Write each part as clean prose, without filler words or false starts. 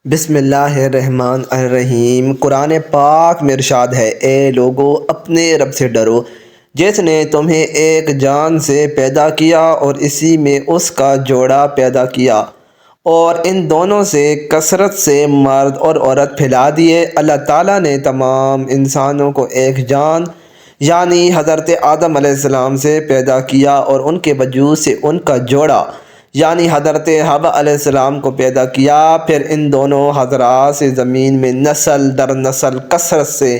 بسم اللہ الرحمن الرحیم۔ قرآن پاک میں ارشاد ہے، اے لوگو اپنے رب سے ڈرو جس نے تمہیں ایک جان سے پیدا کیا اور اسی میں اس کا جوڑا پیدا کیا اور ان دونوں سے کثرت سے مرد اور عورت پھیلا دیے۔ اللہ تعالیٰ نے تمام انسانوں کو ایک جان یعنی حضرت آدم علیہ السلام سے پیدا کیا اور ان کے وجود سے ان کا جوڑا یعنی حضرت حوا علیہ السلام کو پیدا کیا۔ پھر ان دونوں حضرات سے زمین میں نسل در نسل کثرت سے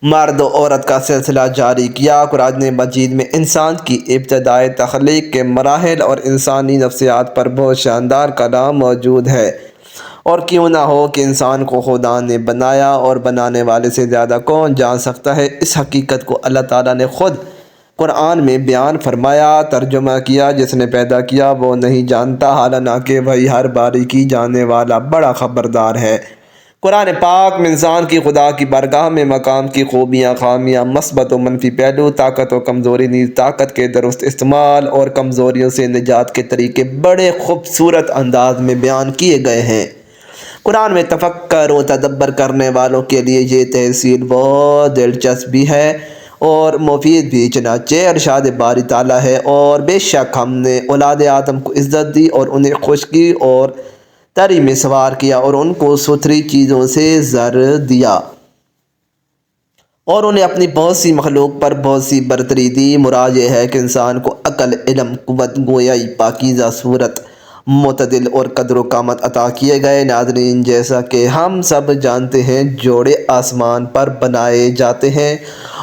مرد و عورت کا سلسلہ جاری کیا۔ قرآن مجید میں انسان کی ابتدائی تخلیق کے مراحل اور انسانی نفسیات پر بہت شاندار کلام موجود ہے، اور کیوں نہ ہو کہ انسان کو خدا نے بنایا اور بنانے والے سے زیادہ کون جان سکتا ہے۔ اس حقیقت کو اللہ تعالیٰ نے خود قرآن میں بیان فرمایا، ترجمہ کیا، جس نے پیدا کیا وہ نہیں جانتا، حالانکہ وہی ہر باریکی جاننے والا بڑا خبردار ہے۔ قرآن پاک میں انسان کی خدا کی بارگاہ میں مقام کی خوبیاں، خامیاں، مثبت و منفی پہلو، طاقت و کمزوری، نیز طاقت کے درست استعمال اور کمزوریوں سے نجات کے طریقے بڑے خوبصورت انداز میں بیان کیے گئے ہیں۔ قرآن میں تفکر و تدبر کرنے والوں کے لیے یہ تحصیل بہت دلچسپ بھی ہے اور مفید بھی، چنانچہ ارشاد باری تعالیٰ ہے، اور بے شک ہم نے اولاد آدم کو عزت دی اور انہیں خشکی اور تری میں سوار کیا اور ان کو ستھری چیزوں سے زر دیا اور انہیں اپنی بہت سی مخلوق پر بہت سی برتری دی۔ مراد یہ ہے کہ انسان کو عقل، علم، قوت، گویائی، پاکیزہ صورت، معتدل اور قدر و قامت عطا کیے گئے۔ ناظرین، جیسا کہ ہم سب جانتے ہیں، جوڑے آسمان پر بنائے جاتے ہیں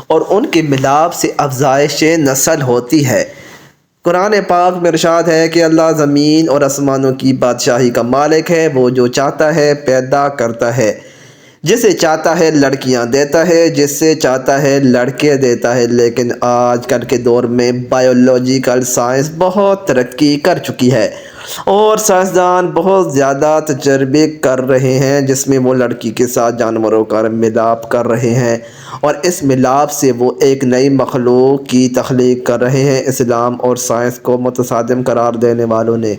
اور ان کے ملاپ سے افزائش نسل ہوتی ہے۔ قرآن پاک میں ارشاد ہے کہ اللہ زمین اور آسمانوں کی بادشاہی کا مالک ہے، وہ جو چاہتا ہے پیدا کرتا ہے، جسے چاہتا ہے لڑکیاں دیتا ہے، جس سے چاہتا ہے لڑکے دیتا ہے۔ لیکن آج کل کے دور میں بائیولوجیکل سائنس بہت ترقی کر چکی ہے اور سائنسدان بہت زیادہ تجربے کر رہے ہیں، جس میں وہ لڑکی کے ساتھ جانوروں کا ملاپ کر رہے ہیں اور اس ملاپ سے وہ ایک نئی مخلوق کی تخلیق کر رہے ہیں۔ اسلام اور سائنس کو متصادم قرار دینے والوں نے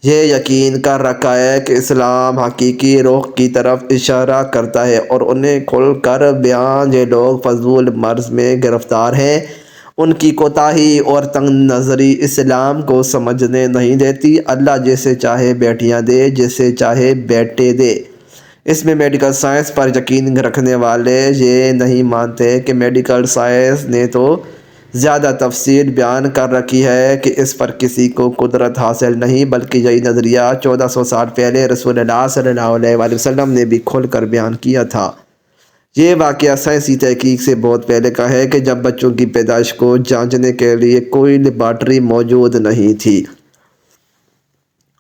یہ یقین کر رکھا ہے کہ اسلام حقیقی رخ کی طرف اشارہ کرتا ہے اور انہیں کھل کر بیان یہ لوگ فضول مرض میں گرفتار ہیں، ان کی کوتاہی اور تنگ نظری اسلام کو سمجھنے نہیں دیتی۔ اللہ جسے چاہے بیٹیاں دے، جسے چاہے بیٹے دے۔ اس میں میڈیکل سائنس پر یقین رکھنے والے یہ نہیں مانتے کہ میڈیکل سائنس نے تو زیادہ تفصیل بیان کر رکھی ہے کہ اس پر کسی کو قدرت حاصل نہیں، بلکہ یہی نظریہ 1400 سال پہلے رسول اللہ صلی اللہ علیہ وآلہ وسلم نے بھی کھل کر بیان کیا تھا۔ یہ واقعہ سائنسی تحقیق سے بہت پہلے کا ہے کہ جب بچوں کی پیدائش کو جانچنے کے لیے کوئی لیبارٹری موجود نہیں تھی۔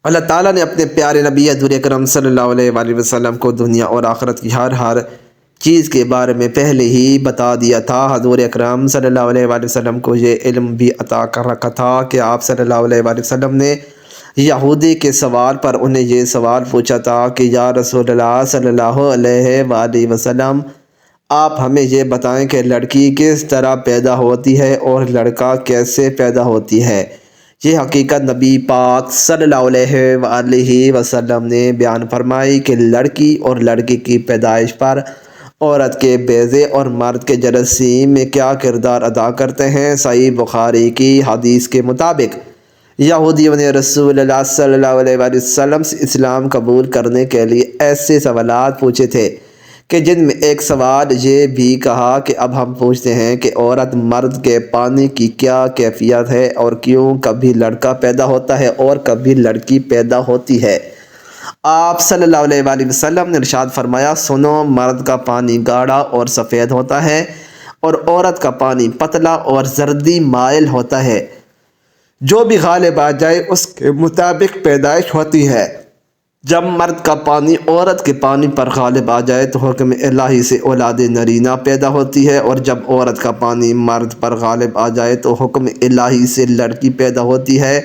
اللہ تعالیٰ نے اپنے پیارے نبی حضور اکرم صلی اللہ علیہ وآلہ وسلم کو دنیا اور آخرت کی ہر چیز کے بارے میں پہلے ہی بتا دیا تھا۔ حضور اکرم صلی اللہ علیہ وآلہ وسلم کو یہ علم بھی عطا کر رکھا تھا کہ آپ صلی اللہ علیہ وآلہ وسلم نے یہودی کے سوال پر انہیں یہ سوال پوچھا تھا کہ یا رسول اللہ صلی اللہ علیہ وآلہ وسلم، آپ ہمیں یہ بتائیں کہ لڑکی کس طرح پیدا ہوتی ہے اور لڑکا کیسے پیدا ہوتی ہے۔ یہ حقیقت نبی پاک صلی اللہ علیہ وآلہ وسلم نے بیان فرمائی کہ لڑکی اور لڑکے کی پیدائش پر عورت کے بیضے اور مرد کے جراثیم میں کیا کردار ادا کرتے ہیں۔ صحیح بخاری کی حدیث کے مطابق یہودیوں نے رسول اللہ صلی اللہ علیہ وآلہ وسلم سے اسلام قبول کرنے کے لیے ایسے سوالات پوچھے تھے کہ جن میں ایک سوال یہ بھی کہا کہ اب ہم پوچھتے ہیں کہ عورت مرد کے پانی کی کیا کیفیت ہے اور کیوں کبھی لڑکا پیدا ہوتا ہے اور کبھی لڑکی پیدا ہوتی ہے۔ آپ صلی اللہ علیہ وآلہ وسلم نے ارشاد فرمایا، سنو، مرد کا پانی گاڑھا اور سفید ہوتا ہے اور عورت کا پانی پتلا اور زردی مائل ہوتا ہے، جو بھی غالب آ جائے اس کے مطابق پیدائش ہوتی ہے۔ جب مرد کا پانی عورت کے پانی پر غالب آ جائے تو حکم الہی سے اولاد نرینہ پیدا ہوتی ہے، اور جب عورت کا پانی مرد پر غالب آ جائے تو حکم الہی سے لڑکی پیدا ہوتی ہے۔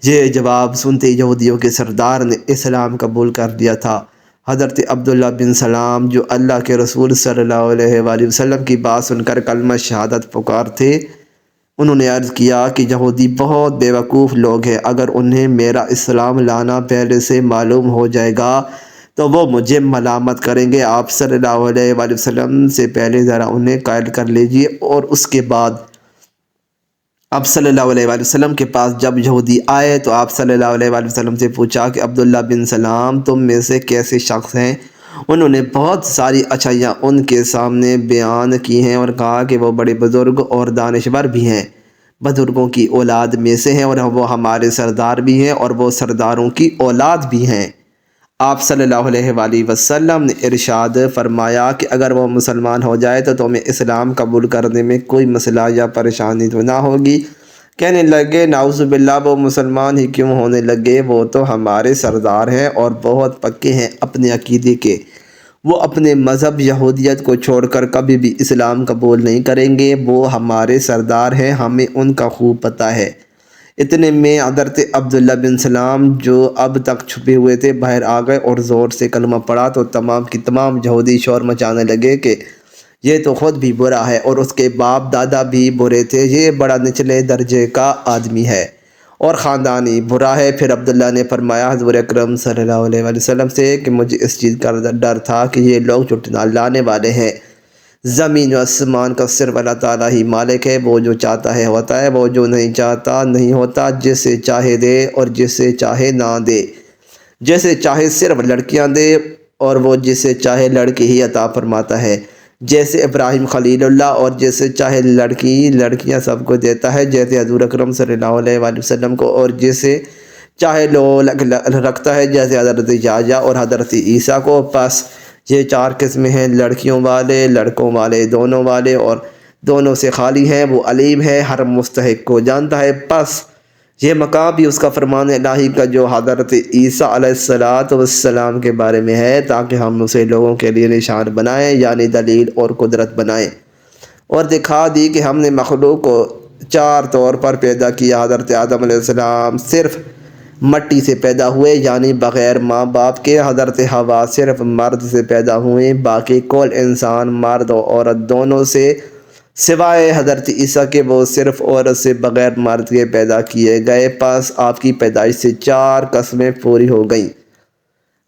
یہ جواب سنتے یہودیوں کے سردار نے اسلام قبول کر لیا تھا۔ حضرت عبداللہ بن سلام، جو اللہ کے رسول صلی اللہ علیہ وآلہ وسلم کی بات سن کر کلمہ شہادت پکار تھے، انہوں نے عرض کیا کہ یہودی بہت بیوقوف لوگ ہیں، اگر انہیں میرا اسلام لانا پہلے سے معلوم ہو جائے گا تو وہ مجھے ملامت کریں گے۔ آپ صلی اللہ علیہ وآلہ وسلم سے پہلے ذرا انہیں قائل کر لیجئے۔ اور اس کے بعد آپ صلی اللہ علیہ وآلہ وسلم کے پاس جب یہودی آئے تو آپ صلی اللہ علیہ وآلہ وسلم سے پوچھا کہ عبداللہ بن سلام تم میں سے کیسے شخص ہیں؟ انہوں نے بہت ساری اچھائیاں ان کے سامنے بیان کی ہیں اور کہا کہ وہ بڑے بزرگ اور دانشور بھی ہیں، بزرگوں کی اولاد میں سے ہیں، اور وہ ہمارے سردار بھی ہیں اور وہ سرداروں کی اولاد بھی ہیں۔ آپ صلی اللہ علیہ وآلہ وسلم نے ارشاد فرمایا کہ اگر وہ مسلمان ہو جائے تو تمہیں اسلام قبول کرنے میں کوئی مسئلہ یا پریشانی تو نہ ہوگی۔ کہنے لگے نعوذ باللہ، وہ مسلمان ہی کیوں ہونے لگے؟ وہ تو ہمارے سردار ہیں اور بہت پکے ہیں اپنے عقیدے کے۔ وہ اپنے مذہب یہودیت کو چھوڑ کر کبھی بھی اسلام قبول نہیں کریں گے۔ وہ ہمارے سردار ہیں، ہمیں ان کا خوب پتہ ہے۔ اتنے میں حضرت عبداللہ بن سلام جو اب تک چھپے ہوئے تھے باہر آ گئے اور زور سے کلمہ پڑھا تو تمام کی تمام یہودی شور مچانے لگے کہ یہ تو خود بھی برا ہے اور اس کے باپ دادا بھی برے تھے، یہ بڑا نچلے درجے کا آدمی ہے اور خاندانی برا ہے۔ پھر عبداللہ نے فرمایا حضور اکرم صلی اللہ علیہ وآلہ وسلم سے کہ مجھے اس چیز کا ڈر تھا کہ یہ لوگ جھٹلا لانے والے ہیں۔ زمین و آسمان کا صرف اللہ تعالیٰ ہی مالک ہے، وہ جو چاہتا ہے ہوتا ہے، وہ جو نہیں چاہتا نہیں ہوتا، جسے چاہے دے اور جسے چاہے نہ دے، جسے چاہے صرف لڑکیاں دے اور وہ جسے چاہے لڑکی ہی عطا فرماتا ہے، جیسے ابراہیم خلیل اللہ، اور جسے چاہے لڑکیاں سب کو دیتا ہے جیسے حضور اکرم صلی اللہ علیہ وآلہ وسلم کو، اور جسے چاہے رکھتا ہے جیسے حضرت یحییٰ اور حضرت عیسیٰ کو۔ پس یہ چار قسمیں ہیں، لڑکیوں والے، لڑکوں والے، دونوں والے اور دونوں سے خالی ہیں۔ وہ علیم ہے، ہر مستحق کو جانتا ہے۔ پس یہ مقام بھی اس کا فرمان الہی کا جو حضرت عیسیٰ علیہ السلام کے بارے میں ہے، تاکہ ہم اسے لوگوں کے لیے نشان بنائیں، یعنی دلیل اور قدرت بنائیں، اور دکھا دی کہ ہم نے مخلوق کو چار طور پر پیدا کیا۔ حضرت آدم علیہ السلام صرف مٹی سے پیدا ہوئے، یعنی بغیر ماں باپ کے۔ حضرت حوا صرف مرد سے پیدا ہوئے، باقی کل انسان مرد و عورت دونوں سے، سوائے حضرت عیسیٰ کے، وہ صرف عورت سے بغیر مرد کے پیدا کیے گئے۔ پس آپ کی پیدائش سے چار قسمیں پوری ہو گئیں۔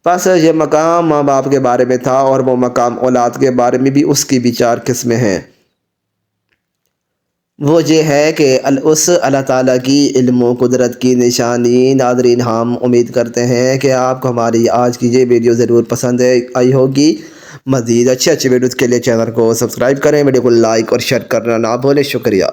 پس یہ مقام ماں باپ کے بارے میں تھا، اور وہ مقام اولاد کے بارے میں بھی اس کی بھی چار قسمیں ہیں۔ وہ یہ ہے کہ اس اللہ تعالیٰ کی علم و قدرت کی نشانی۔ ناظرین، ہم امید کرتے ہیں کہ آپ کو ہماری آج کی یہ ویڈیو ضرور پسند آئی ہوگی۔ مزید اچھے ویڈیوز کے لیے چینل کو سبسکرائب کریں، ویڈیو کو لائک اور شیئر کرنا نہ بھولیں۔ شکریہ۔